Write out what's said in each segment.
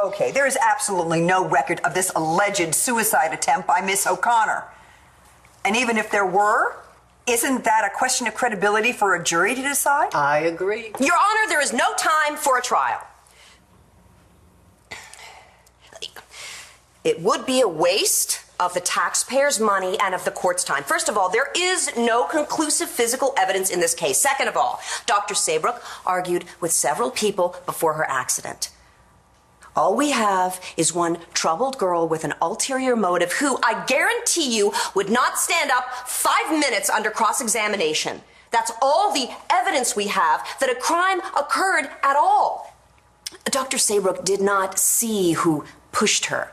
Okay, there is absolutely no record of this alleged suicide attempt by Miss O'Connor. And even if there were, isn't that a question of credibility for a jury to decide? I agree. Your Honor, there is no time for a trial. It would be a waste of the taxpayers' money and of the court's time. First of all, there is no conclusive physical evidence in this case. Second of all, Dr. Saybrook argued with several people before her accident. All we have is one troubled girl with an ulterior motive who, I guarantee you, would not stand up 5 minutes under cross-examination. That's all the evidence we have that a crime occurred at all. Dr. Saybrook did not see who pushed her.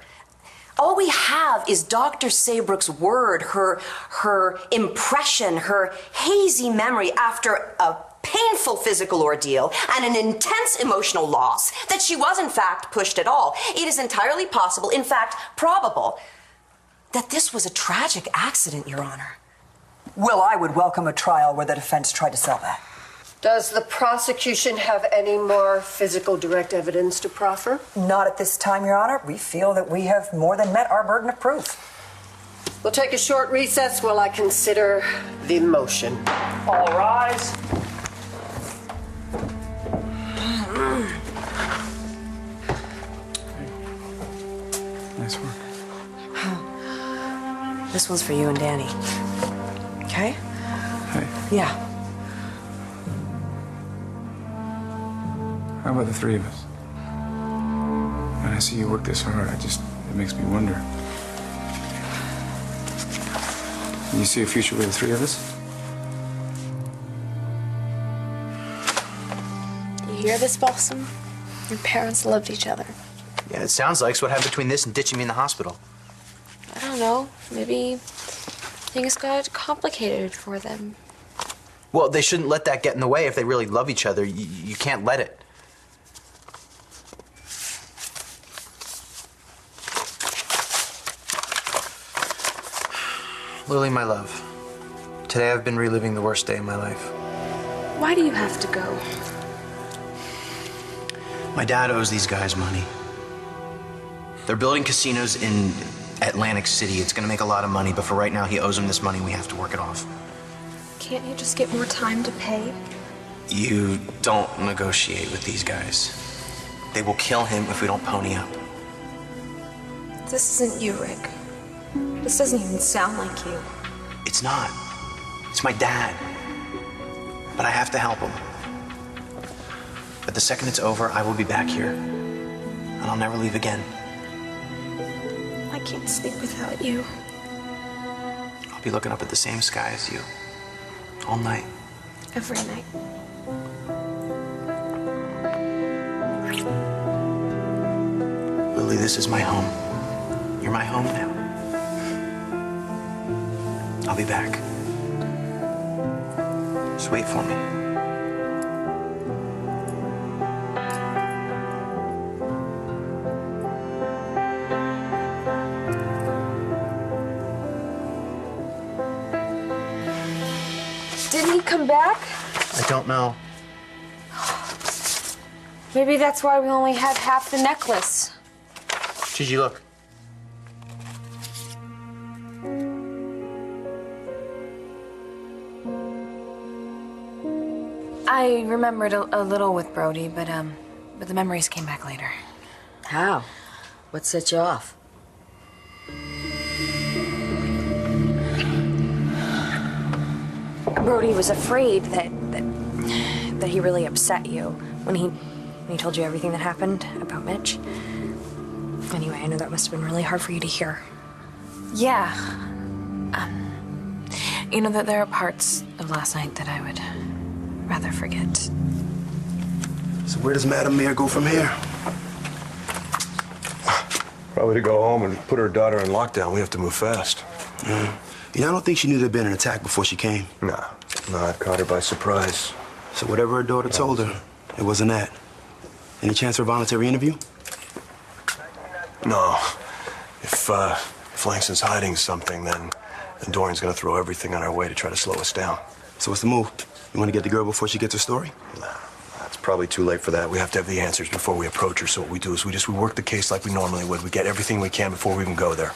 All we have is Dr. Saybrook's word, her impression, her hazy memory after a painful physical ordeal and an intense emotional loss that she was in fact pushed at all. It is entirely possible, in fact probable, that this was a tragic accident, Your Honor. Well, I would welcome a trial where the defense tried to sell that. Does the prosecution have any more physical direct evidence to proffer? Not at this time, Your Honor. We feel that we have more than met our burden of proof. We'll take a short recess while I consider the motion. All rise. Nice work. This one's for you and Danny. Okay? Hey, Yeah. how about the three of us? When I see you work this hard, it makes me wonder. Do you see a future with the three of us? You hear this, Balsam? Your parents loved each other. Yeah, it sounds like. So what happened between this and ditching me in the hospital? I don't know. Maybe things got complicated for them. Well, they shouldn't let that get in the way if they really love each other. You can't let it. Lily, my love, today I've been reliving the worst day of my life. Why do you have to go? My dad owes these guys money. They're building casinos in Atlantic City. It's gonna make a lot of money, but for right now, he owes them this money. We have to work it off. Can't you just get more time to pay? You don't negotiate with these guys. They will kill him if we don't pony up. This isn't you, Rick. This doesn't even sound like you. It's not. It's my dad. But I have to help him. But the second it's over, I will be back here. And I'll never leave again. I can't sleep without you. I'll be looking up at the same sky as you. All night. Every night. Lily, this is my home. You're my home now. I'll be back. Just wait for me. Didn't he come back? I don't know. Maybe that's why we only have half the necklace. Gigi, look. I remembered a little with Brody, but the memories came back later. How? What set you off? Brody was afraid that he really upset you when he told you everything that happened about Mitch. Anyway, I know that must have been really hard for you to hear. Yeah. You know that there are parts of last night that I would rather forget. So where does Madam Mayor go from here? Probably to go home and put her daughter in lockdown. We have to move fast. You know, I don't think she knew there'd been an attack before she came. No, it caught her by surprise. So whatever her daughter told her, it wasn't that. Any chance for a voluntary interview? No. If Langston's hiding something, then Dorian's gonna throw everything on our way to try to slow us down. So what's the move? You want to get the girl before she gets her story? Nah, that's probably too late for that. We have to have the answers before we approach her. So what we do is we work the case like we normally would. We get everything we can before we even go there.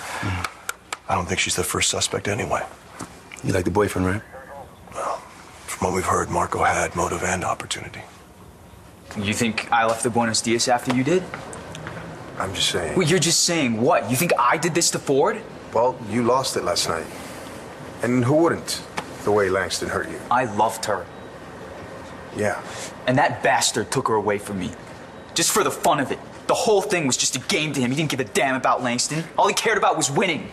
I don't think she's the first suspect anyway. You like the boyfriend, right? Well, from what we've heard, Marco had motive and opportunity. You think I left the Buenos Dias after you did? I'm just saying. Well, you're just saying what? You think I did this to Ford? Well, you lost it last night. And who wouldn't, the way Langston hurt you? I loved her. Yeah. And that bastard took her away from me. Just for the fun of it. The whole thing was just a game to him. He didn't give a damn about Langston. All he cared about was winning.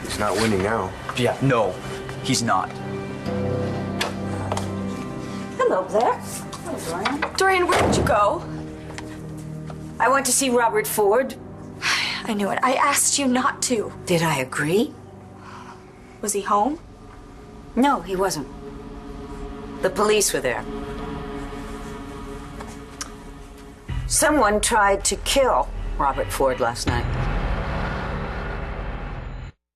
He's not winning now. Yeah, no, he's not. Hello there. Hello, Dorian. Dorian, where did you go? I went to see Robert Ford. I knew it. I asked you not to. Did I agree? Was he home? No, he wasn't. The police were there. Someone tried to kill Robert Ford last night.